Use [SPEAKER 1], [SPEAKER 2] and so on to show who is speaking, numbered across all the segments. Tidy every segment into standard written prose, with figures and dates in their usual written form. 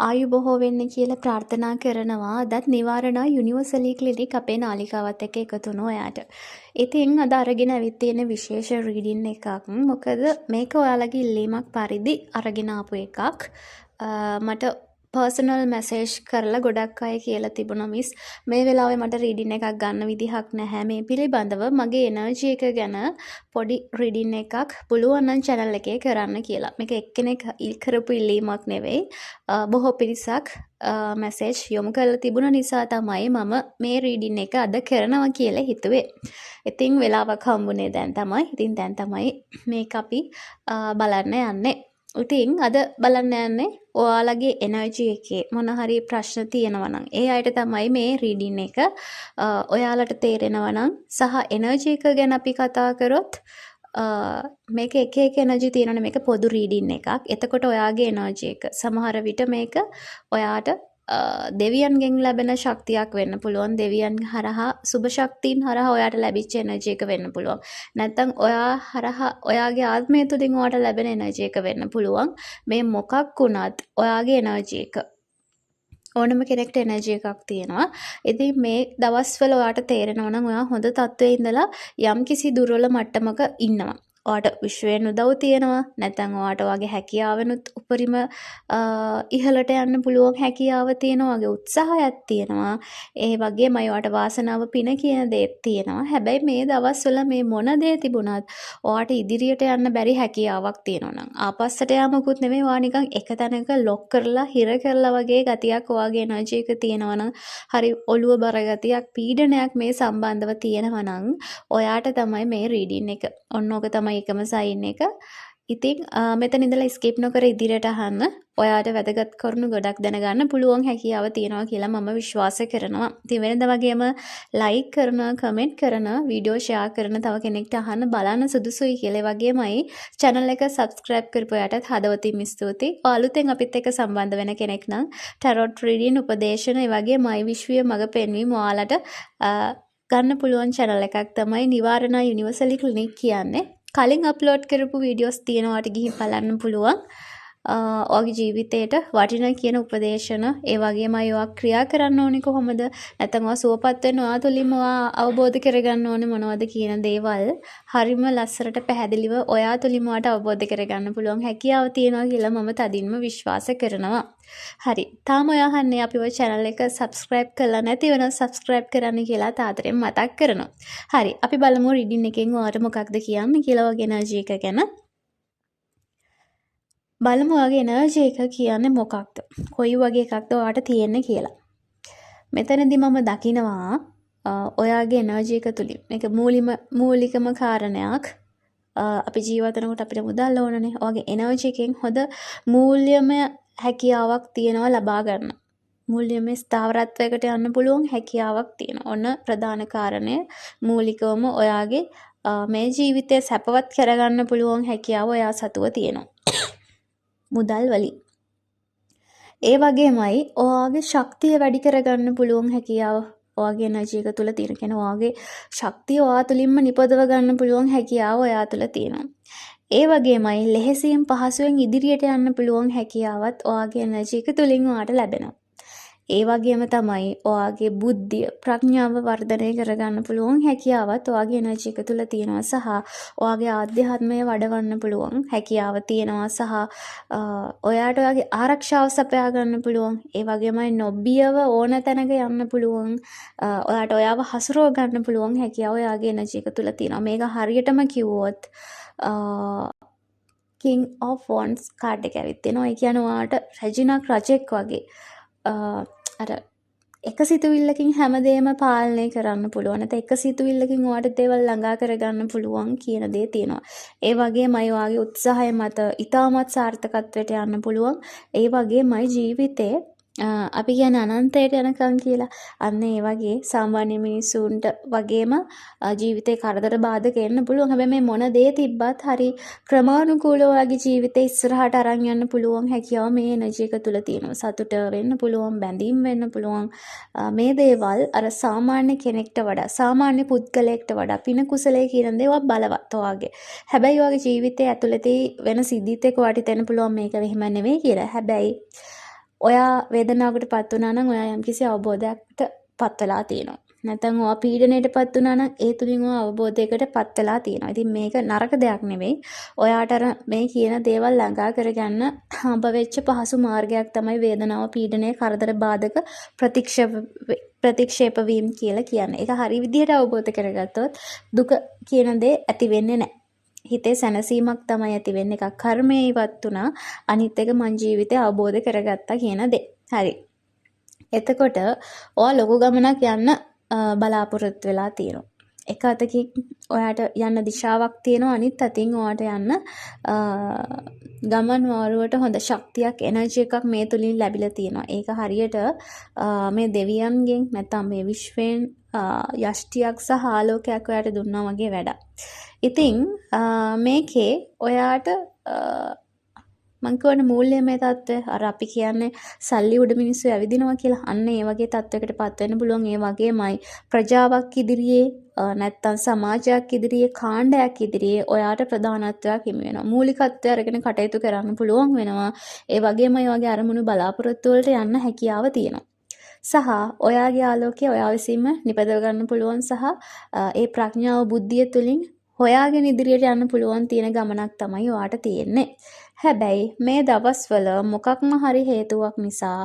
[SPEAKER 1] ආයු බොහෝ වෙන්න කියලා ප්‍රාර්ථනා කරනවා. අදත් නිවාරණ යුනිවර්සලි ක්ලිනික් අපේ නාලිකාවත් එක්ක එකතු වුණා ඔයාට. ඉතින් අද අරගෙන ඇවිත් තියෙන විශේෂ රීඩින් එකක්. මොකද මේක ඔයාලගේ ඉල්ලීමක් පරිදි අරගෙන ආපු එකක්. මට පර්සනල් මැසේජ් කරලා ගොඩක් අය කියලා තිබුණා මිස් මේ වෙලාවේ මට රීඩින් එකක් ගන්න විදිහක් නැහැ මේ පිළිබඳව මගේ එනර්ජි එක ගැන පොඩි රීඩින් එකක් පුළුවන් නම් channel එකේ කරන්න කියලා. මේක එක්කෙනෙක් කරපු ඉල්ලීමක් නෙවෙයි. බොහෝ පිරිසක් මැසේජ් යොමු කරලා තිබුණ නිසා තමයි මම මේ රීඩින් එක අද කරනවා කියලා හිතුවේ. ඉතින් වෙලාවක් හම්බුනේ දැන් තමයි. ඉතින් දැන් තමයි මේක අපි බලන්න යන්නේ. ඉතින් අද බලන්න යන්නේ ඔයාලගේ එනර්ජි එකේ මොන හරි ප්‍රශ්න තියෙනවා නම් ඒ අයට තමයි මේ රීඩින් එක ඔයාලට තේරෙනවා නම් සහ එනර්ජි එක ගැන අපි කතා කරොත් මේක එක එක එනර්ජි තියෙනවනේ මේක පොදු රීඩින් එකක්. එතකොට ඔයාගේ එනර්ජි එක සමහර විට මේක ඔයාට දෙවියන්ගෙන් ලැබෙන ශක්තියක් වෙන්න පුළුවන්. දෙවියන් හරහා සුබ ශක්තියින් හරහා ඔයාට ලැබිච්ච එනර්ජි එක වෙන්න පුළුවන්. නැත්නම් ඔයා හරහා ඔයාගේ ආත්මය තුළින් ඔයාට ලැබෙන එනර්ජි එක වෙන්න පුළුවන්. මේ මොකක් වුණත් ඔයාගේ එනර්ජි එක ඕනම කෙනෙක්ට එනර්ජි එකක් තියෙනවා. ඉතින් මේ දවස්වල ඔයාට තේරෙනවා නම් ඔයා හොඳ තත්ත්වයේ ඉඳලා යම්කිසි දුර්වල මට්ටමක ඉන්නවා. ඔයාට විශ්වයෙන් උදව් තියෙනවා. නැත්නම් ඔයාට ඔයාගේ හැකියාවනුත් උපරිම ඉහළට යන්න පුළුවන් හැකියාව තියෙනවා. ඔයාගේ උත්සාහයක් තියෙනවා. ඒ වගේමයි ඔයාට වාසනාව පින කියන දේත් තියෙනවා. හැබැයි මේ දවස්වල මේ මොන දේ තිබුණත් ඔයාට ඉදිරියට යන්න බැරි හැකියාවක් තියෙනවා නම් ආපස්සට යාමකුත් නෙමෙයි ඔයා නිකන් එක තැනක ලොක් කරලා හිර කරලා වගේ ගතියක් ඔයාගේ එනර්ජි එක තියෙනවා නම් හරි ඔළුව බර ගතියක් පීඩනයක් මේ සම්බන්ධව තියෙනවා නම් ඔයාට තමයි මේ රීඩින් එක. ඔන්න ඕක තමයි එකම සයින් එක. ඉතින් මෙතන ඉඳලා ස්කිප් නොකර ඉදිරියට අහන්න. ඔයාට වැදගත් කරුණු ගොඩක් දැනගන්න පුළුවන් හැකියාව තියෙනවා කියලා මම විශ්වාස කරනවා. ඉතින් වෙනද වගේම ලයික් කරන, කමෙන්ට් කරන, වීඩියෝ ෂෙයා කරන තව කෙනෙක්ට අහන්න බලන්න සුදුසුයි කියලා වගේමයි channel එක subscribe කරපු අයටත් හදවතින් ස්තුතියි. අලුතෙන් අපිත් එක්ක සම්බන්ධ වෙන කෙනෙක් නම් tarot reading උපදේශන ඒ වගේමයි විශ්වීය මඟ පෙන්වීම ඔයාලට ගන්න පුළුවන් channel එකක් තමයි නිවාරණ යුනිවර්සලි ක්ලිනික් කියන්නේ. කලින් අප්ලෝඩ් කරපු වීඩියෝස් තියෙනවාට ගිහින් බලන්න පුළුවන්. ඔයාගේ ජීවිතේට වටිනා කියන උපදේශන ඒ වගේමයි ඔයා ක්‍රියා කරන්න ඕනේ කොහොමද නැත්නම් ඔයා සුවපත් වෙන්න ඔයා තුලින්ම ඔයා අවබෝධ කරගන්න ඕනේ මොනවද කියන දේවල් හරිම ලස්සරට පැහැදිලිව ඔයා තුලින්ම ඔයාට අවබෝධ කරගන්න පුළුවන් හැකියාව තියෙනවා කියලා මම තදින්ම විශ්වාස කරනවා. හරි. තාම ඔයා අහන්නේ අපිව channel එක subscribe කරලා නැති වෙනවා subscribe කරන්න කියලා තාතරෙන් මතක් කරනවා. හරි. අපි බලමු reading එකෙන් ඔයාට මොකක්ද කියන්නේ කියලා වගේ එනර්ජි එක ගැන. බලමු ඔයාගේ එනර්ජි එක කියන්නේ මොකක්ද? කොයි වගේ එකක්ද ඔයාට තියෙන්නේ කියලා. මෙතනදී මම දකිනවා ඔයාගේ එනර්ජි එක තුලින් මේක මූලිකම කාරණයක්. අපි ජීවත් වෙනකොට අපිට මුදල් ඕනනේ. ඔයාගේ එනර්ජි එකෙන් හොඳ මූල්‍යමය හැකියාවක් තියෙනවා ලබා ගන්න. මූල්‍යමය ස්ථාවරත්වයකට යන්න පුළුවන් හැකියාවක් තියෙනවා. ඔන්න ප්‍රධාන කාරණය මූලිකවම ඔයාගේ මේ ජීවිතය සැපවත් කරගන්න පුළුවන් හැකියාව ඔයා සතුව තියෙනවා. මුදල් වලින්. ඒ වගේමයි ඔයාගේ ශක්තිය වැඩි කරගන්න පුළුවන් හැකියාව ඔයාගේ එනර්ජි එක තුල තියෙන. කියන්නේ ඔයාගේ ශක්තිය ඔයා තුලින්ම නිපදව ගන්න පුළුවන් හැකියාව ඔයා තුල තියෙනවා. ඒ වගේමයි ලෙහෙසියෙන් පහසුවෙන් ඉදිරියට යන්න පුළුවන් හැකියාවත් ඔයාගේ එනර්ජි එක තුලින් ඔයාට ලැබෙනවා. ඒ වගේම තමයි ඔයාගේ බුද්ධිය ප්‍රඥාව වර්ධනය කරගන්න පුළුවන් හැකියාවත් ඔයාගේ එනර්ජි එක තුල තියෙනවා සහ ඔයාගේ ආධ්‍යාත්මය වඩවන්න පුළුවන් හැකියාව තියෙනවා සහ ඔයාට ඔයාගේ ආරක්ෂාව සපයා ගන්න පුළුවන්. ඒ වගේමයි නොබියව ඕන තැනක යන්න පුළුවන්. ඔයාට ඔයාව හසුරව ගන්න පුළුවන් හැකියාව ඔයාගේ එනර්ජි එක තුල තියෙනවා. මේක හරියටම කිව්වොත් King of Wands කාඩ් එක ඇවිත් එනවා. ඒ කියන්නේ ඔයාට රෙජිනා රජෙක් වගේ අර එක සිතුවිල්ලකින් හැමදේම පාලනය කරන්න පුළුවන්. නැත්නම් එක සිතුවිල්ලකින් ඔයාට දේවල් ළඟා කරගන්න පුළුවන් කියන දේ තියෙනවා. ඒ වගේමයි ඔයාගේ උත්සාහය මත ඊටමත් සාර්ථකත්වයට යන්න පුළුවන්. ඒ වගේමයි ජීවිතේ අපි කියන්නේ අනන්තයට යනකම් කියලා. අන්න ඒ වගේ සාමාන්‍ය මිනිසුන්ට වගේම ජීවිතේ කරදර බාධක එන්න පුළුවන්. හැබැයි මේ මොන දේ තිබ්බත් හරි ක්‍රමානුකූලව ඔයාගේ ජීවිතේ ඉස්සරහට අරන් යන්න පුළුවන් හැකියාව මේ එනර්ජි එක තුල තියෙනවා. සතුට වෙන්න පුළුවන්, බැඳීම් වෙන්න පුළුවන්. මේ දේවල් අර සාමාන්‍ය කෙනෙක්ට වඩා, සාමාන්‍ය පුද්ගලයෙක්ට වඩා පින කුසලයේ කියන දේවල් බලවත් ඔයාගේ. හැබැයි ඔයාගේ ජීවිතේ ඇතුළතේ වෙන සිද්ධිත් එක්ක ඔයාට හිතෙන්න පුළුවන් මේක වෙහිම නෙවෙයි කියලා. හැබැයි ඔයා වේදනාවකට පත් වුණා නම් ඔයා යම්කිසි අවබෝධයකට පත් වෙලා තියෙනවා. නැත්නම් ඔයා පීඩණයට පත් වුණා නම් ඒ තුලින් ඔයා අවබෝධයකට පත් වෙලා තියෙනවා. ඉතින් මේක නරක දෙයක් නෙවෙයි. ඔයාට අර මේ කියන දේවල් ළඟා කරගන්න හම්බ වෙච්ච පහසු මාර්ගයක් තමයි වේදනාව, පීඩනය, කරදර බාධක ප්‍රතික්ෂේප වීම කියලා කියන්නේ. ඒක හරි විදිහට අවබෝධ කරගත්තොත් දුක කියන දේ ඇති වෙන්නේ නැහැ. හිතේ සැනසීමක් තමයි ඇති වෙන්නේ. එකක් කර්මයේ ඉවත් වුණා, අනිත් එක මං ජීවිතය අවබෝධ කරගත්තා කියන දේ. හරි. එතකොට ඔයා ලොකු ගමනක් යන්න බලාපොරොත්තු වෙලා තියෙනවා. එක අතකින් ඔයාට යන්න දිශාවක් තියෙනවා, අනිත් අතින් ඔයාට යන්න ගමන් වාරුවට හොඳ ශක්තියක්, එනර්ජි එකක් මේ තුලින් ලැබිලා තියෙනවා. ඒක හරියට මේ දෙවියන්ගෙන් නැත්නම් මේ විශ්වයෙන් යෂ්ටියක් සහ ආලෝකයක් ඔයාට දුන්නා වගේ වැඩක්. ඉතින් මේකේ ඔයාට මං කියවන මූල්‍යමය තත්ත්වය අර අපි කියන්නේ සල්ලි උඩ මිනිස්සු ඇවිදිනවා කියලා. අන්න ඒ වගේ තත්ත්වයකට පත් වෙන්න පුළුවන්. ඒ වගේමයි ප්‍රජාවක් ඉදිරියේ නැත්තම් සමාජයක් ඉදිරියේ, කාණ්ඩයක් ඉදිරියේ ඔයාට ප්‍රධානත්වයක් හිමි වෙනවා. මූලිකත්වය අරගෙන කටයුතු කරන්න පුළුවන් වෙනවා. ඒ වගේම ඒ වගේ අරමුණු බලාපොරොත්තු වලට යන්න හැකියාව තියෙනවා. සහ ඔයාගේ ආලෝකය ඔයා විසින්ම නිපදව ගන්න පුළුවන් සහ ඒ ප්‍රඥාව, බුද්ධිය තුලින් හොයාගෙන ඉදිරියට යන්න පුළුවන් තියෙන ගමනක් තමයි ඔයාට තියෙන්නේ. හැබැයි මේ දවස්වල මොකක්ම හරි හේතුවක් නිසා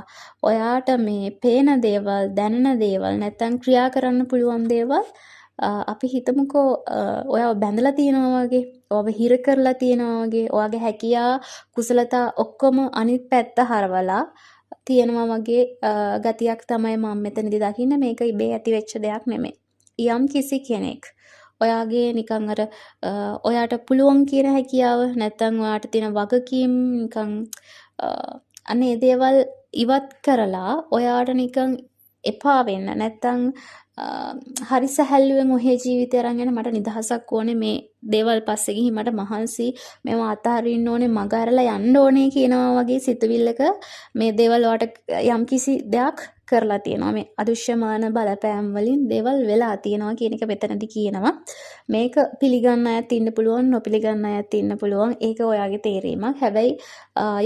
[SPEAKER 1] ඔයාට මේ පේන දේවල්, දැනෙන දේවල් නැත්තම් ක්‍රියා කරන්න පුළුවන් දේවල් අපි හිතමුකෝ ඔයාව බැඳලා තියෙනවා වගේ, ඔයාව හිර කරලා තියෙනවා වගේ, ඔයාගේ හැකියා, කුසලතා ඔක්කොම අනිත් පැත්ත හරවලා තියෙනවා වගේ ගතියක් තමයි මම මෙතනදී දකින්නේ. මේක ඉබේ ඇති වෙච්ච දෙයක් නෙමෙයි. යම් කිසි කෙනෙක් ඔයාගේ නිකන් අර ඔයාට පුළුවන් කියන හැකියාව නැත්නම් ඔයාට තියෙන වගකීම් නිකන් අනේ දේවල් ඉවත් කරලා ඔයාට නිකන් එපා වෙන්න නැත්නම් හරි සැහැල්ලුවෙන් ඔහේ ජීවිතය අරන් යන මට නිදහසක් ඕනේ, මේ දේවල් පස්සේ ගිහින් මට මහන්සි, මේවා අතහරින්න ඕනේ, මග ඇරලා යන්න ඕනේ කියනවා වගේ සිතුවිල්ලක මේ දේවල් ඔයාට යම්කිසි දෙයක් කරලා තියෙනවා. මේ අදෘශ්‍යමාන බලපෑම් වලින් දේවල් වෙලා තියෙනවා කියන එක මෙතනදී කියනවා. මේක පිළිගන්න අයත් ඉන්න පුළුවන්, නොපිළිගන්න අයත් ඉන්න පුළුවන්. ඒක ඔයාගේ තේරීමක්. හැබැයි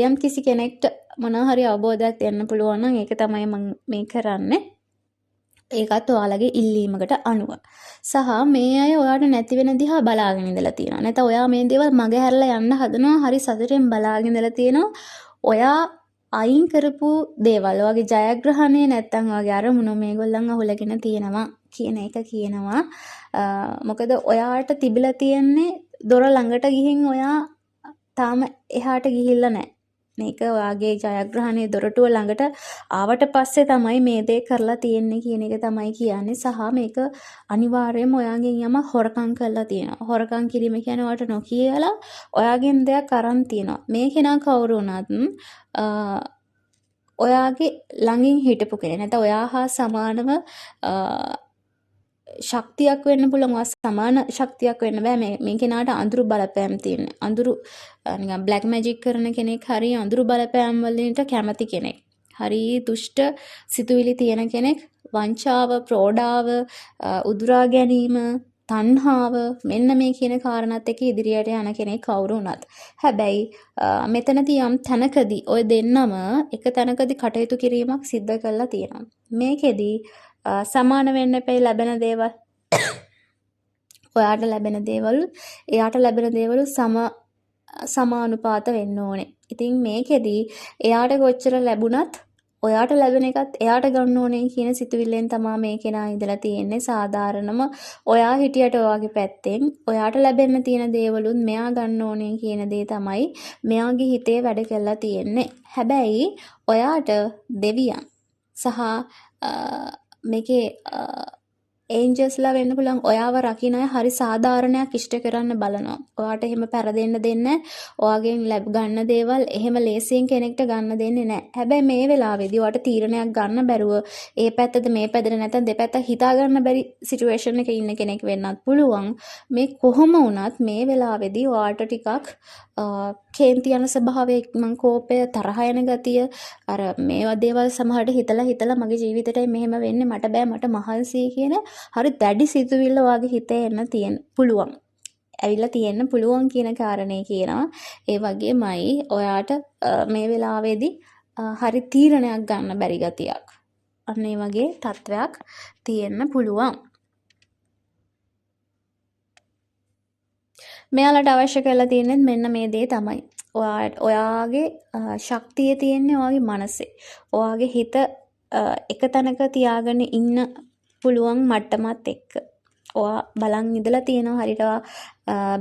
[SPEAKER 1] යම් කිසි කෙනෙක්ට මොනවා හරි අවබෝධයක් දෙන්න පුළුවන් නම් ඒක තමයි මම මේ කරන්නේ. ඒකත් ඔයාලගේ ඉල්ලීමකට අනුව. සහ මේ අය ඔයාට නැති වෙන දිහා බලාගෙන ඉඳලා තියෙනවා. නැත්නම් ඔයා මේ දේවල් මග හැරලා යන්න හදනවා, හරි සතුටෙන් බලාගෙන ඉඳලා තියෙනවා. ඔයා අයින් කරපු දේවල්, ඔයාගේ ජයග්‍රහණය නැත්නම් ඔයාගේ අරමුණු මේගොල්ලන් අහුලගෙන තියෙනවා කියන එක කියනවා. මොකද ඔයාට තිබිලා තියෙන්නේ දොර ළඟට ගිහින් ඔයා තාම එහාට ගිහිල්ලා නැහැ. මේක ඔයාගේ ජයග්‍රහණයේ දොරටුව ළඟට ආවට පස්සේ තමයි මේ දේ කරලා තියෙන්නේ කියන එක තමයි කියන්නේ. සහ මේක අනිවාර්යයෙන්ම ඔයාගෙන් යම හොරකම් කරලා තියෙනවා. හොරකම් කිරීම කියන්නේ ඔයාට නොකියලා ඔයාගෙන් දෙයක් අරන් තියෙනවා. මේ කෙනා කවුරු වුණත් ඔයාගේ ළඟින් හිටපු කෙනෙක්. නැත්නම් ඔයා හා සමානව ශක්තියක් වෙන්න පුළුවන්. සමාන ශක්තියක් වෙන්න බෑ. මේ කෙනාට අඳුරු බලපෑම් තියෙන. අඳුරු නිකන් බ්ලැක් මැජික් කරන කෙනෙක්, හරි අඳුරු බලපෑම් වලට කැමති කෙනෙක්, හරි දුෂ්ට සිතුවිලි තියෙන කෙනෙක්, වංචාව, ප්‍රෝඩාව, උදුරා ගැනීම, තණ්හාව, මෙන්න මේ කියන කාරණාත් එක්ක ඉදිරියට යන කෙනෙක් කවුරු වුණත්. හැබැයි මෙතනදී යම් තැනකදී ඔය දෙන්නම එක තැනකදී කටයුතු කිරීමක් සිද්ධ කරලා තියෙනවා. මේකෙදී සමාන වෙන්න එපේ. ලැබෙන දේවල් ඔයාට ලැබෙන දේවල් එයාට ලැබෙන දේවල් සමානුපාත වෙන්න ඕනේ. ඉතින් මේකෙදී එයාට කොච්චර ලැබුණත් ඔයාට ලැබෙන එකත් එයාට ගන්න ඕනේ කියන සිතුවිල්ලෙන් තමයි මේ කෙනා ඉඳලා තියෙන්නේ. සාධාරණම ඔයා හිටියට ඔයාගේ පැත්තෙන් ඔයාට ලැබෙන්න තියෙන දේවලුත් මෙයා ගන්න ඕනේ කියන දේ තමයි මෙයාගේ හිතේ වැඩ කරලා තියෙන්නේ. හැබැයි ඔයාට දෙවියන් සහ මේකේ ඒන්ජල්ස්ලා වෙන්න පුළුවන්. ඔයාව රකින්න අය හරි සාධාරණයක් ඉෂ්ට කරන්න බලනවා. ඔයාට එහෙම පෙරදෙන්න දෙන්නේ නැහැ. ඔයාගෙන් ගන්න දේවල් එහෙම ලේසියෙන් කෙනෙක්ට ගන්න දෙන්නේ නැහැ. හැබැයි මේ වෙලාවේදී ඔයාට තීරණයක් ගන්න බැරුව ඒ පැත්තද මේ පැත්තද නැත්නම් දෙපැත්ත හිතා ගන්න බැරි සිටුේෂන් එකේ ඉන්න කෙනෙක් වෙන්නත් පුළුවන්. මේ කොහොම වුණත් මේ වෙලාවේදී ඔයාට ටිකක් කේන්ති යන ස්වභාවය, මං කෝපය, තරහ යන ගතිය, අර මේවා දේවල් සමහරට හිතලා මගේ ජීවිතේට මෙහෙම වෙන්නේ මට බෑ, මට මහන්සි කියන හරි දැඩි සිතුවිල්ල වගේ හිතේ එන්න පුළුවන්. ඇවිල්ලා තියෙන්න පුළුවන් කියන කාරණේ කියනවා. ඒ වගේමයි ඔයාට මේ වෙලාවේදී හරි තීරණයක් ගන්න බැරි ගතියක්. අන්න ඒ වගේ තත්වයක් තියෙන්න පුළුවන්. මෙයාලට අවශ්‍ය කරලා තියෙන්නේ මෙන්න මේ දේ තමයි. ඔයාගේ ශක්තිය තියෙන්නේ ඔයාගේ මනසේ. ඔයාගේ හිත එක තැනක තියාගෙන ඉන්න පුළුවන් මට්ටමත් එක්ක. ඔයා බලන් ඉඳලා තියෙනවා හරියට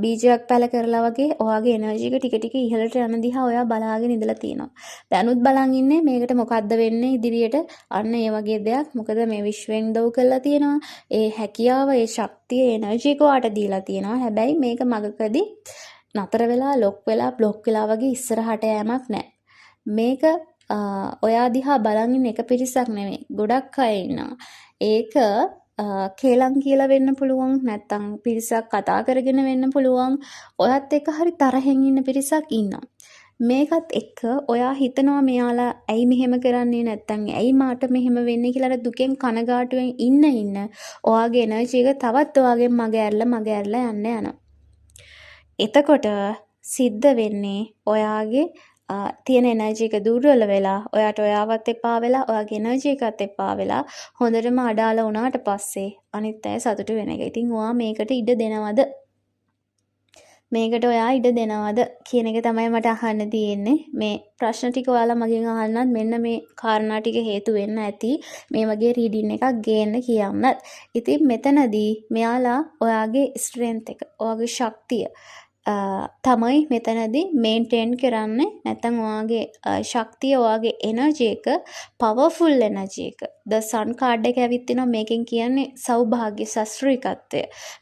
[SPEAKER 1] බීජයක් පැල කරලා වගේ ඔයාගේ එනර්ජි එක ටික ටික ඉහළට යන දිහා ඔයා බලාගෙන ඉඳලා තියෙනවා. දැනුත් බලන් ඉන්නේ මේකට මොකද්ද වෙන්නේ ඉදිරියට. අන්න ඒ වගේ දෙයක්. මොකද මේ විශ්වෙන් දව් කරලා තියෙනවා. ඒ හැකියාව, ඒ ශක්තිය, එනර්ජි එක ඔයාට දීලා තියෙනවා. හැබැයි මේක මගකදී නතර වෙලා ලොක් වෙලා බ්ලොක් වෙලා වගේ ඉස්සරහට යෑමක් නැහැ. මේක ඔයා දිහා බලන් ඉන්න එක පිරිසක් නෙමෙයි. ගොඩක් අය ඉන්නවා. ඒක කේලම් කියලා වෙන්න පුළුවන්. නැත්තම් පිරිසක් කතා කරගෙන වෙන්න පුළුවන්. ඔයත් එක්ක හරි තරහෙන් ඉන්න පිරිසක් ඉන්නවා. මේකත් එක්ක ඔයා හිතනවා මෙයාලා ඇයි මෙහෙම කරන්නේ නැත්තම් ඇයි මාට මෙහෙම වෙන්නේ කියලා දුකෙන් කනගාටුවෙන් ඉන්න ඔයාගේ එනර්ජි එක තවත් ඔයාගෙන් මග ඇරලා යන්න යනවා. එතකොට සිද්ධ වෙන්නේ ඔයාගේ තියෙන එනර්ජි එක දුර්වල වෙලා ඔයාට ඔයාවත් එපා වෙලා ඔයාගේ එනර්ජි එකත් එපා වෙලා හොඳටම අඩාල වුණාට පස්සේ අනිත් අය සතුටු වෙන එක. ඉතින් ඔයා මේකට ඉඩ දෙනවද? මේකට ඔයා ඉඩ දෙනවද කියන එක තමයි මට අහන්න තියෙන්නේ. මේ ප්‍රශ්න ටික ඔයාලා මගෙන් අහන්නත් මෙන්න මේ කාරණා ටික හේතු වෙන්න ඇති මේ වගේ රීඩින් එකක් ගේන්න කියන්නත්. ඉතින් මෙතනදී මෙයාලා ඔයාගේ ස්ට්‍රෙන්ත් එක, ඔයාගේ ශක්තිය තමයි මෙතනදී මේන්ටේන් කරන්නේ. නැත්නම් ඔයාගේ ශක්තිය, ඔයාගේ එනර්ජි එක, පවර්ෆුල් එනර්ජි එක. ද සන් කාඩ් එක ඇවිත් තිනවා. මේකෙන් කියන්නේ සෞභාග්‍ය, ශාස්ත්‍රීයත්වය.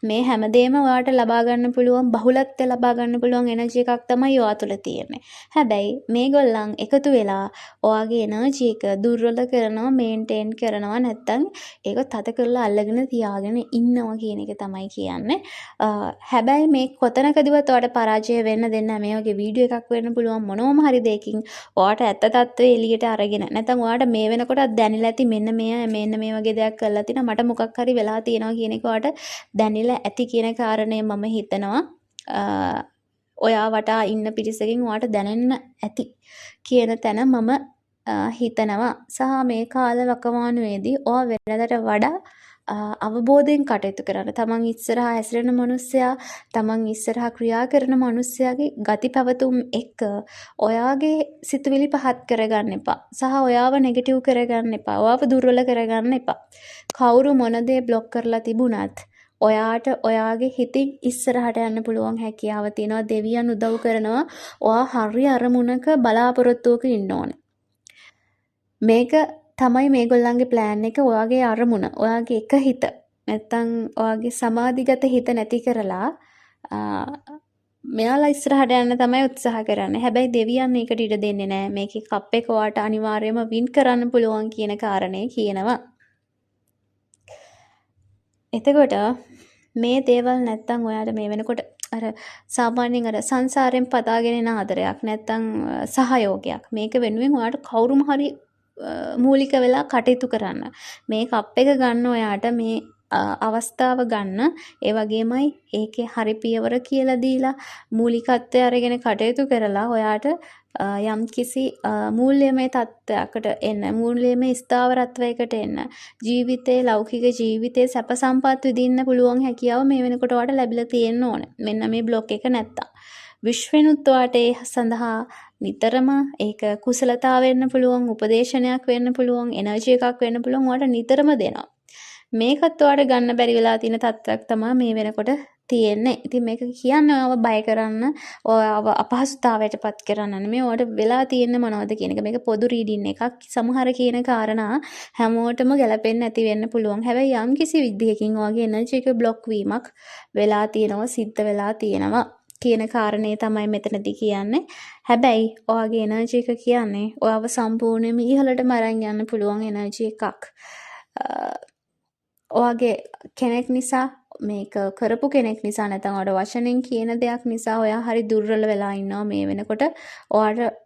[SPEAKER 1] මේ හැමදේම ඔයාට ලබා ගන්න පුළුවන්, බහුලත්වය ලබා ගන්න පුළුවන් එනර්ජි එකක් තමයි ඔයා තුළ තියෙන්නේ. හැබැයි මේගොල්ලන් එකතු වෙලා ඔයාගේ එනර්ජි එක දුර්වල කරනවා, මේන්ටේන් කරනවා. නැත්නම් ඒක තද කරලා අල්ලගෙන තියාගෙන ඉන්නවා කියන එක තමයි කියන්නේ. හැබැයි මේ කොතනකදවත් ඔයාට පරාජය වෙන්න දෙන්න මේ වගේ වීඩියෝ එකක් වෙන්න පුළුවන් මොනවම හරි දෙයකින් ඔයාට ඇත්ත తත්වයේ එළියට අරගෙන නැත්නම් ඔයාට මේ වෙනකොටත් දැනෙලා ඇති මෙන්න මේ වගේ දෙයක් කරලා තිනා මට මොකක් හරි වෙලා තියෙනවා කියන එක ඔයාට දැනෙලා ඇති කියන කාරණය මම හිතනවා ඔයා වටා ඉන්න පිරිසකින් ඔයාට දැනෙන්න ඇති කියන තැන මම හිතනවා. සහ මේ කාල වකවානුවේදී ඔයා වෙනදට වඩා අවබෝධයෙන් කටයුතු කරන්න. තමන් ඉස්සරහා හැසිරෙන මිනිස්සයා, තමන් ඉස්සරහා ක්‍රියා කරන මිනිස්සයාගේ ගති පැවතුම් එක්ක ඔයාගේ සිතුවිලි පහත් කරගන්න එපා. සහ ඔයාව නෙගටිව් කරගන්න එපා. ඔයාව දුර්වල කරගන්න එපා. කවුරු මොන දේ බ්ලොක් කරලා තිබුණත් ඔයාට ඔයාගේ හිතින් ඉස්සරහට යන්න පුළුවන් හැකියාව තියෙනවා. දෙවියන් උදව් කරනවා. ඔයා හරි අරමුණක බලාපොරොත්තුවක ඉන්න ඕනේ. මේක තමයි මේගොල්ලන්ගේ ප්ලෑන් එක. ඔයාගේ අරමුණ, ඔයාගේ එක හිත නැත්තම් ඔයාගේ සමාධිගත හිත නැති කරලා මෙයාලා ඉස්සරහට යන්න තමයි උත්සාහ කරන්නේ. හැබැයි දෙවියන් මේකට ඉඩ දෙන්නේ නැහැ. මේකේ කප් එක ඔයාට අනිවාර්යයෙන්ම වින් කරන්න පුළුවන් කියන කාරණේ කියනවා. එතකොට මේ දේවල් නැත්තම් ඔයාට මේ වෙනකොට අර සාමාන්‍යයෙන් අර සංසාරයෙන් පතාගෙන එන ආදරයක් නැත්තම් සහයෝගයක් මේක වෙනුවෙන් ඔයාට කවුරුම හරි මූලික වෙලා කටයුතු කරන්න. මේ කප් එක ගන්න ඔයාට මේ අවස්ථාව ගන්න. ඒ වගේමයි ඒකේ හරි පියවර කියලා දීලා මූලිකත්වය අරගෙන කටයුතු කරලා ඔයාට යම් කිසි මූල්‍යමය තත්ත්වයකට එන්න, මූල්‍යමය ස්ථාවරත්වයකට එන්න, ජීවිතේ, ලෞකික ජීවිතේ සැප සම්පත් විඳින්න පුළුවන් හැකියාව මේ වෙනකොට ඔයාට ලැබිලා තියෙන්න ඕනේ. මෙන්න මේ බ්ලොක් එක නැත්තම්. විශ්වෙනුත් ඔයාට ඒ සඳහා නිතරම ඒක කුසලතාව වෙන්න පුළුවන්, උපදේශනයක් වෙන්න පුළුවන්, එනර්ජි එකක් වෙන්න පුළුවන් ඔයාට නිතරම දෙනවා. මේකත් ඔයාට ගන්න බැරි වෙලා තියෙන තත්ත්වයක් තමයි මේ වෙනකොට තියෙන්නේ. ඉතින් මේක කියන්නේ ඔයාව බය කරන්න, ඔයාව අපහසුතාවයට පත් කරන්න නෙමෙයි. ඔයාට වෙලා තියෙන්නේ මොනවද කියන එක. මේක පොදු රීඩින් එකක්. සමහර කියන කාරණා හැමෝටම ගැලපෙන්න නැති වෙන්න පුළුවන්. හැබැයි යම් කිසි විදිහකින් ඔයාගේ එනර්ජි එක බ්ලොක් වීමක් වෙලා තියෙනවා, සිද්ධ වෙලා තියෙනවා කියන කාරණේ තමයි මෙතනදී කියන්නේ. හැබැයි ඔයාගේ එනර්ජි එක කියන්නේ ඔයාව සම්පූර්ණයෙන්ම ඉහළටම අරන් යන්න පුළුවන් එනර්ජි එකක්. ඔයාගේ කෙනෙක් නිසා, මේක කරපු කෙනෙක් නිසා නැත්නම් ඔයාට වචනෙන් කියන දෙයක් නිසා ඔයා හරි දුර්වල වෙලා ඉන්නවා මේ වෙනකොට. ඔයාට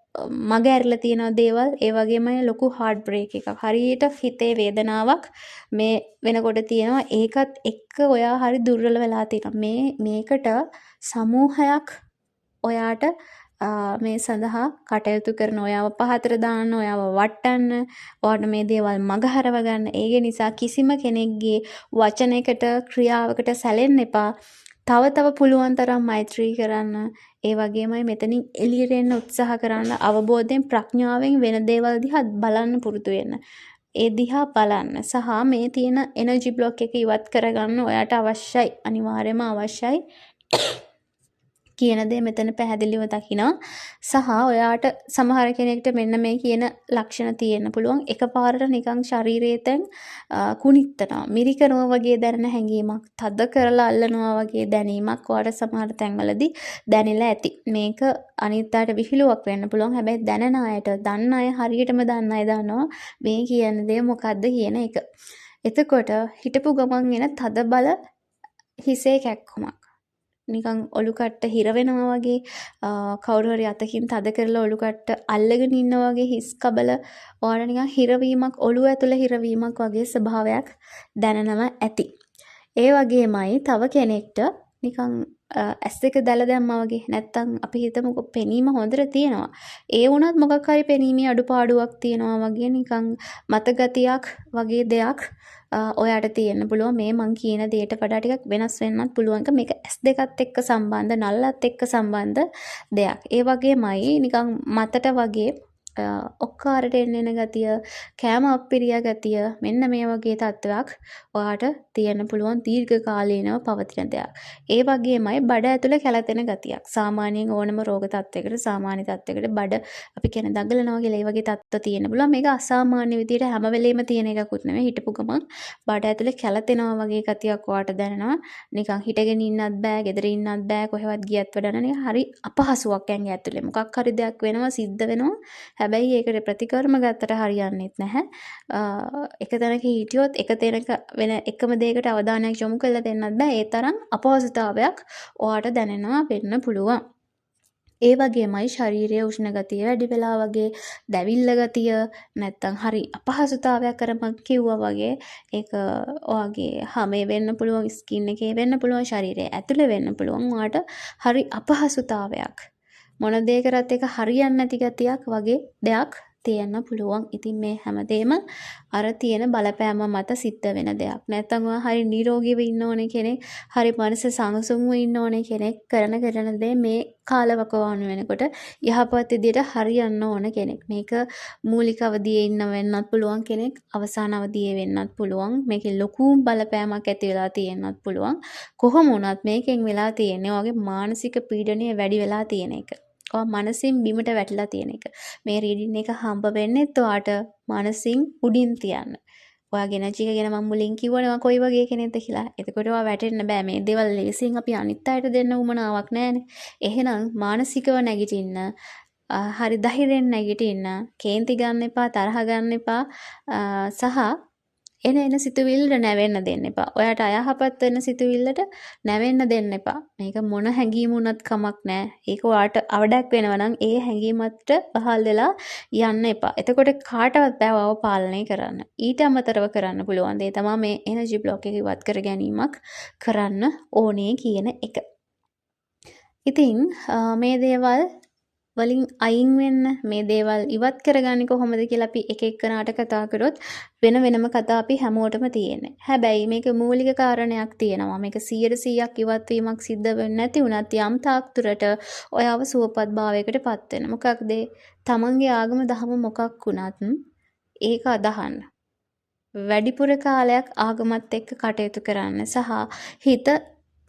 [SPEAKER 1] මග ඇරිලා තියෙන දේවල්, ඒ වගේම ලොකු හાર્ට් බ්‍රේක් එකක්, හරියට හිතේ වේදනාවක් මේ වෙනකොට තියෙනවා. ඒකත් එක්ක ඔයා හරි දුර්වල වෙලා තියෙනවා. මේකට සමූහයක් ඔයාට මේ සඳහා කටයුතු කරන ඔයාව පහතට දාන්න, ඔයාව වටන්න, ඔයාට මේ දේවල් මගහරව ගන්න. ඒක නිසා කිසිම කෙනෙක්ගේ වචනයකට ක්‍රියාවකට සැලෙන්න එපා. තව පුළුවන් තරම් මෛත්‍රී කරන්න. ඒ වගේමයි මෙතනින් එළියට එන්න උත්සාහ කරන්න. අවබෝධයෙන් ප්‍රඥාවෙන් වෙන දේවල් දිහා බලන්න පුරුදු වෙන්න. ඒ දිහා බලන්න. සහ මේ තියෙන එනර්ජි બ્લોක් එක ඉවත් කරගන්න ඔයාට අවශ්‍යයි. අනිවාර්යයෙන්ම අවශ්‍යයි. කියන දේ මෙතන පැහැදිලිව දකිනවා. සහ ඔයාට සමහර කෙනෙක්ට මෙන්න මේ කියන ලක්ෂණ තියෙන්න පුළුවන්. එකපාරට නිකන් ශරීරයෙන් කුණිත්තනවා. මිරිකනවා වගේ දැනෙන හැඟීමක්, තද කරලා අල්ලනවා වගේ දැනීමක් ඔයාට සමහර තැන්වලදී දැනෙලා ඇති. මේක අනිත් අයට විහිළුවක් වෙන්න පුළුවන්. හැබැයි දැනන අයට, දන්න අය හරියටම දන්න අය දන්නවා මේ කියන දේ මොකද්ද කියන එක. එතකොට හිටපු ගමන් එන තද බල හිසේ කැක්කුමක්. නිකන් ඔලු කට්ට හිර වෙනවා වගේ කවුරු හරි අතකින් තද කරලා ඔලු කට්ට අල්ලගෙන ඉන්නා වගේ හිස් කබල ඔයාලා නිකන් හිරවීමක් ඔලුව ඇතුලේ හිරවීමක් වගේ ස්වභාවයක් දැනෙනවා ඇති. ඒ වගේමයි තව කෙනෙක්ට නිකන් ඇස් දෙක දැල දැම්මා වගේ නැත්තම් අපි හිතමුකෝ පෙනීම හොඳට තියෙනවා. ඒ වුණත් මොකක් හරි පෙනීමේ අඩුපාඩුවක් තියෙනවා වගේ නිකන් මතගතියක් වගේ දෙයක් ඔයාට තියෙන්න පුළුවන්. මේ මං කියන දෙයට වඩා ටිකක් වෙනස් වෙන්නත් පුළුවන්. මේක S2ත් එක්ක සම්බන්ධ, නල්ලත් එක්ක සම්බන්ධ දෙයක්. ඒ වගේමයි නිකන් මතට වගේ ඔක්කාරට එන්න ගතිය, කෑම අප්පිරිය ගතිය, මෙන්න මේ වගේ තත්ත්වයක් ඔයාට තියෙන්න පුළුවන්. දීර්ඝ කාලීනව පවතින දෙයක්. ඒ වගේමයි බඩ ඇතුලේ කැළතෙන ගතියක්. සාමාන්‍යයෙන් ඕනම රෝග තත්ත්වයකට, සාමාන්‍ය තත්ත්වයකට බඩ අපි කියන දඟලනවා කියලා ඒ වගේ තත්ත්ව තියෙන්න පුළුවන්. මේක අසාමාන්‍ය විදියට හැම වෙලෙම තියෙන එකකුත් නෙමෙයි. හිටපු ගමන් බඩ ඇතුලේ කැළතෙනවා වගේ ගතියක් ඔයාට දැනෙනවා. නිකන් හිටගෙන ඉන්නත් බෑ, ගෙදර ඉන්නත් බෑ, කොහෙවත් ගියත් වැඩ නැහැ. හරි අපහසුයක් ඇඟ ඇතුලේ. මොකක් හරි දෙයක් වෙනවා, සිද්ධ වෙනවා. හැබැයි ඒකට ප්‍රතිකර්ම ගත්තට හරියන්නේත් නැහැ. එක තැනක හිටියොත් එක තැනක වෙන එකම දෙයකට අවධානයක් යොමු කරලා දෙන්නත් බෑ. ඒ තරම් අපහසුතාවයක් ඔයාට දැනෙනවා වෙන්න පුළුවන්. ඒ වගේමයි ශාරීරික උෂ්ණ ගතිය වැඩි වෙලා වගේ, දැවිල්ල ගතිය, නැත්තම් හරි අපහසුතාවයක් කරමක් කිව්වා වගේ ඒක ඔයාගේ හැමේ වෙන්න පුළුවන්, ස්කින් එකේ වෙන්න පුළුවන්, ශරීරයේ ඇතුලේ වෙන්න පුළුවන්. ඔයාට හරි අපහසුතාවයක්. මොන දේ කරත් ඒක හරියන්නේ නැති ගතියක් වගේ දෙයක් තියෙන්න පුළුවන්. ඉතින් මේ හැමදේම අර තියෙන බලපෑම මත සිද්ධ වෙන දෙයක්. නැත්තම් ඔයා හරි නිරෝගීව ඉන්න ඕනේ කෙනෙක්, හරි මනස සංසුන්ව ඉන්න ඕනේ කෙනෙක් කරන දේ මේ කාලවකවානු වෙනකොට යහපත් විදියට හරියන්න ඕන කෙනෙක්. මේක මූලික අවධියේ ඉන්න වෙන්නත් පුළුවන් කෙනෙක්, අවසාන අවධියේ වෙන්නත් පුළුවන්. මේකේ ලොකු බලපෑමක් ඇති වෙලා තියෙන්නත් පුළුවන්. කොහොම වුණත් මේකෙන් වෙලා තියෙන්නේ ඔයගේ මානසික පීඩනය වැඩි වෙලා තියෙන එක. මනසින් බිමට වැටිලා තියෙන එක. මේ රීඩින් එක හම්බ වෙන්නේත් ඔයාට මනසින් උඩින් තියන්න. ඔයාගේ එනර්ජි එක ගැන මම මුලින් කිව්වනේ ඔයා කොයි වගේ කෙනෙක්ද කියලා. එතකොට ඔයා වැටෙන්න බෑ. මේ දේවල් ලේසියෙන් අපි අනිත් අයට දෙන්න උවමනාවක් නැහැනේ. එහෙනම් මානසිකව නැගිටින්න, හරි ධෛර්යයෙන් නැගිටින්න, කේන්ති ගන්න එපා, තරහ ගන්න එපා, සහ එන සිතුවිල්ලට නැවෙන්න දෙන්න එපා. ඔයාට අයහපත් වෙන සිතුවිල්ලට නැවෙන්න දෙන්න එපා. මේක මොන හැඟීම වුණත් කමක් නැහැ. ඒක ඔයාට අවඩක් වෙනවා නම් ඒ හැඟීමට පහල් වෙලා යන්න එපා. එතකොට කාටවත් බෑවව පාලනය කරන්න. ඊට අමතරව කරන්න පුළුවන් දේ තමයි මේ එනර්ජි બ્લોක් එක ඉවත් කර ගැනීමක් කරන්න ඕනේ කියන එක. ඉතින් මේ දේවල් වලින් අයින් වෙන්න, මේ දේවල් ඉවත් කරගන්නේ කොහොමද කියලා අපි එක එක්කනට කතා කරොත් වෙනම කතා අපි හැමෝටම තියෙන්නේ. හැබැයි මේක මූලික කාරණයක් තියෙනවා. මේක 100% ඉවත් වීමක් සිද්ධ වෙන්නේ නැති වුණත් යම් තාක් දුරට ඔයව සුවපත් භාවයකට පත් වෙන. මොකක්ද? තමන්ගේ ආගම දහම මොකක් වුණත් ඒක අදහන්න. වැඩිපුර කාලයක් ආගමත් එක්ක කටයුතු කරන්න සහ හිත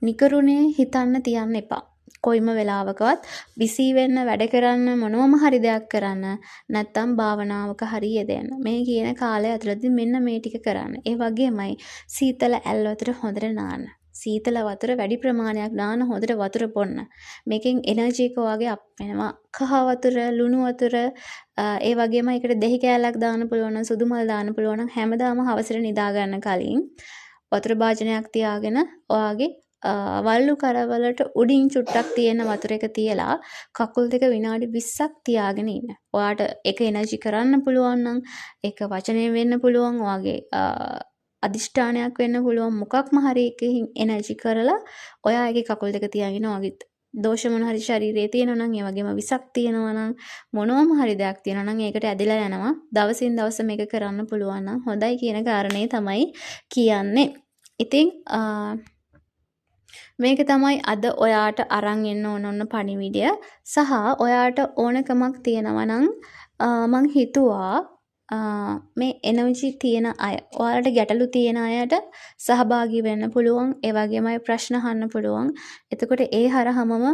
[SPEAKER 1] නිකරුණේ හිතන්න තියන්න එපා. කොයිම වෙලාවකවත් බිසි වෙන්න, වැඩ කරන්න, මොනවම හරි දෙයක් කරන්න, නැත්තම් භාවනාවක හරි යෙදෙන්න. මේ කියන කාලය ඇතුළතදී මෙන්න මේ ටික කරන්න. ඒ වගේමයි සීතල ඇල් වතුර හොඳට නාන්න. සීතල වතුර වැඩි ප්‍රමාණයක් නාන, හොඳට වතුර බොන්න. මේකෙන් එනර්ජි එක වගේ අප් වෙනවා. කහ වතුර, ලුණු වතුර, ඒ වගේම ඒකට දෙහි කෑල්ලක් දාන්න පුළුවන් නම්, සුදු මල් දාන්න පුළුවන් නම් හැමදාම හවසට නිදා ගන්න කලින් වතුර භාජනයක් තියාගෙන ඔයාගේ වල්ලු කරවලට උඩින් චුට්ටක් තියෙන වතුර එක තියලා කකුල් දෙක විනාඩි 20ක් තියාගෙන ඉන්න. ඔයාට ඒක එනර්ජි කරන්න පුළුවන් නම්, ඒක වචනයෙන් වෙන්න පුළුවන්, ඔයාගේ අදිෂ්ඨානයක් වෙන්න පුළුවන්, මොකක්ම හරි එකකින් එනර්ජි කරලා ඔයා ඒකේ කකුල් දෙක තියාගෙන ඔයාගේ දෝෂ මොන හරි ශරීරයේ තියෙනවා නම් ඒ වගේම විසක් තියෙනවා නම් මොනවම හරි දෙයක් තියෙනවා නම් ඒකට ඇදලා යනවා. දවසින් දවස මේක කරන්න පුළුවන් නම් හොඳයි කියන කාරණේ තමයි කියන්නේ. ඉතින් මේක තමයි අද ඔයාට අරන් එන්න ඕන පණිවිඩය. සහ ඔයාට ඕනකමක් තියෙනවා නම් මං හිතුවා මේ එනර්ජි තියෙන අය ඔයාලට ගැටලු තියෙන අයට සහභාගී වෙන්න පුළුවන්. ඒ වගේමයි ප්‍රශ්න අහන්න පුළුවන්. එතකොට ඒ හරහමම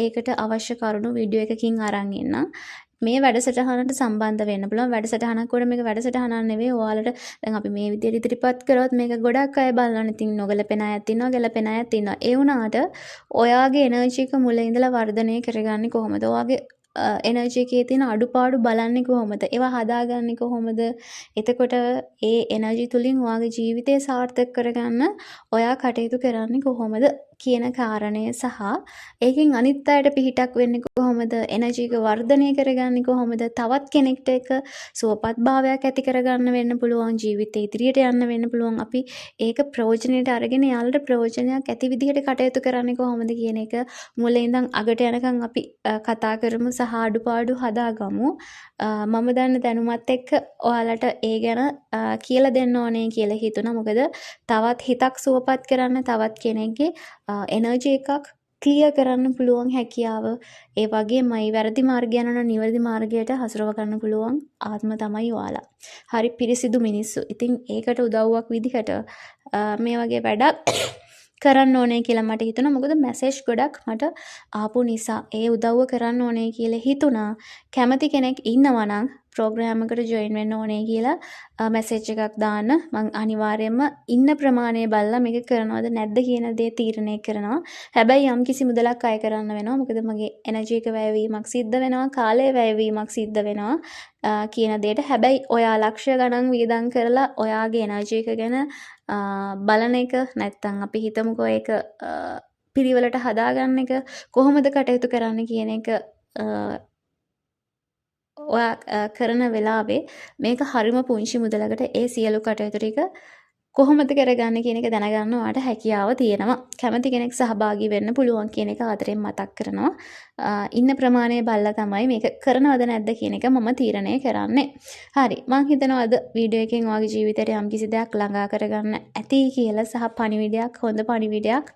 [SPEAKER 1] ඒකට අවශ්‍ය කරුණු වීඩියෝ එකකින් අරන් එන්නම්. මේ වැඩසටහනට සම්බන්ධ වෙන්න පුළුවන්. වැඩසටහනක් උඩ මේක වැඩසටහනක් නෙවෙයි. ඔයාලට දැන් අපි මේ විදිහට ඉදිරිපත් කරොත් මේක ගොඩක් අය බලන්න. ඉතින් නොගැලපෙන අයත් ඉන්නවා, ගැලපෙන අයත් ඉන්නවා. ඒ වුණාට ඔයාගේ එනර්ජි එක මුල ඉඳලා වර්ධනය කරගන්නේ කොහොමද? ඔයාගේ එනර්ජි එකේ තියෙන අඩුපාඩු බලන්නේ කොහොමද? ඒවා හදාගන්නේ කොහොමද? එතකොට ඒ එනර්ජි තුලින් ඔයාගේ ජීවිතය සාර්ථක කරගන්න ඔයා කටයුතු කරන්නේ කොහොමද කියන කාරණය සහ ඒකෙන් අනිත් අයට පිහිටක් වෙන්නේ කොහොමද? එනර්ජි එක වර්ධනය කරගන්නේ කොහොමද? තවත් කෙනෙක්ට එක සුවපත් භාවයක් ඇති කරගන්න වෙන්න පුළුවන්. ජීවිතේ ඉදිරියට යන්න වෙන්න පුළුවන්. අපි ඒක ප්‍රයෝජනෙට අරගෙන යාළුවට ප්‍රයෝජනයක් ඇති විදිහට කටයුතු කරන්නේ කොහොමද කියන එක මුලින් ඉඳන් අගට යනකම් අපි කතා කරමු සහ අඩුපාඩු හදාගමු. මම දන්න දැනුමත් එක්ක ඔයාලට ඒ ගැන කියලා දෙන්න ඕනේ කියලා හිතුණා. මොකද තවත් හිතක් සුවපත් කරන්න තවත් කෙනෙක්ගේ එනර්ජි එකක් ක්ලියර් කරන්න පුළුවන් හැකියාව ඒ වගේමයි වැරදි මාර්ගය යනවා නිවැරදි මාර්ගයට හසුරව ගන්න පුළුවන් ආත්ම තමයි ඔයාලා. හරි පිරිසිදු මිනිස්සු. ඉතින් ඒකට උදව්වක් විදිහට මේ වගේ වැඩක් කරන්න ඕනේ කියලා මට හිතුණා. මොකද මැසේජ් ගොඩක් මට ආපු නිසා ඒ උදව්ව කරන්න ඕනේ කියලා හිතුණා. කැමති කෙනෙක් ඉන්නවා නම් ප්‍රෝග්‍රෑම් එකට ජොයින් වෙන්න ඕනේ කියලා මැසේජ් එකක් දාන්න. මම අනිවාර්යයෙන්ම ඉන්න ප්‍රමාණය බලලා මේක කරනවද නැද්ද කියන දේ තීරණය කරනවා. හැබැයි යම් කිසි මුදලක් අය කරන්න වෙනවා. මොකද මගේ එනර්ජි එක වැයවීමක් සිද්ධ වෙනවා. කාලය වැයවීමක් සිද්ධ වෙනවා. කියන දෙයට. හැබැයි ඔයා ලක්ෂ්‍ය ගණන් වියදම් කරලා ඔයාගේ එනර්ජි එක ගැන බලන එක නැත්තම් අපි හිතමුකෝ ඒක පිළිවෙලට හදාගන්න එක කොහොමද කටයුතු කරන්න කියන එක ඔයා කරන වෙලාවේ මේක හරිම පුංචි මුදලකට ඒ සියලු කටයුතු ටික කොහොමද කරගන්නේ කියන එක දැනගන්න ඔයාට හැකියාව තියෙනවා. කැමති කෙනෙක් සහභාගී වෙන්න පුළුවන් කියන එක ආදරෙන් මතක් කරනවා. ඉන්න ප්‍රමාණය බලලා තමයි මේක කරනවද නැද්ද කියන එක මම තීරණය කරන්නේ. හරි. මම හිතනවා අද වීඩියෝ එකෙන් ඔයාගේ ජීවිතයට යම්කිසි දෙයක් ළඟා කරගන්න ඇති කියලා සහ පණිවිඩයක් හොඳ පණිවිඩයක්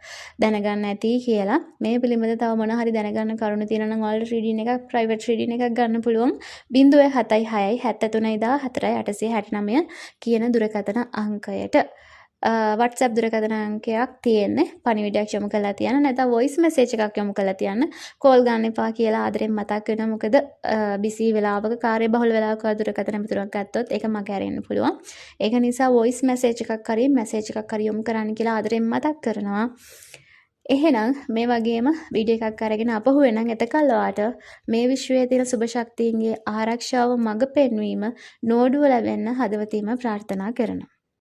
[SPEAKER 1] දැනගන්න ඇති කියලා. මේ පිළිබඳව තව මොන හරි දැනගන්න කරුණු තියෙනවා නම් ඔයාලට රීඩින් එකක් ප්‍රයිවට් රීඩින් එකක් ගන්න පුළුවන්. 076 73 869 කියන දුරකථන අංකයට. WhatsApp දුරකථන අංකයක් තියෙන්නේ. පණිවිඩයක් යොමු කරලා තියන්න. නැත්නම් voice message එකක් යොමු කරලා තියන්න. කෝල් ගන්න එපා කියලා ආදරෙන් මතක් වෙනවා. මොකද බිසි වෙලාවක කාර්යබහුල වෙලාවක දුරකථන පිටුරක් ගත්තොත් ඒක මගේ ඇරෙන්න පුළුවන්. ඒක නිසා voice message එකක් හරි message එකක් හරි යොමු කරන්න කියලා ආදරෙන් මතක් කරනවා. එහෙනම් මේ වගේම වීඩියෝ එකක් අරගෙන අපහු වෙනනම් එතකල් ඔයාට මේ විශ්වයේ තියෙන සුබ ශක්තියින්ගේ ආරක්ෂාව මඟ පෙන්වීම නෝඩුව ලැබෙන්න හදවතින්ම ප්‍රාර්ථනා කරනවා.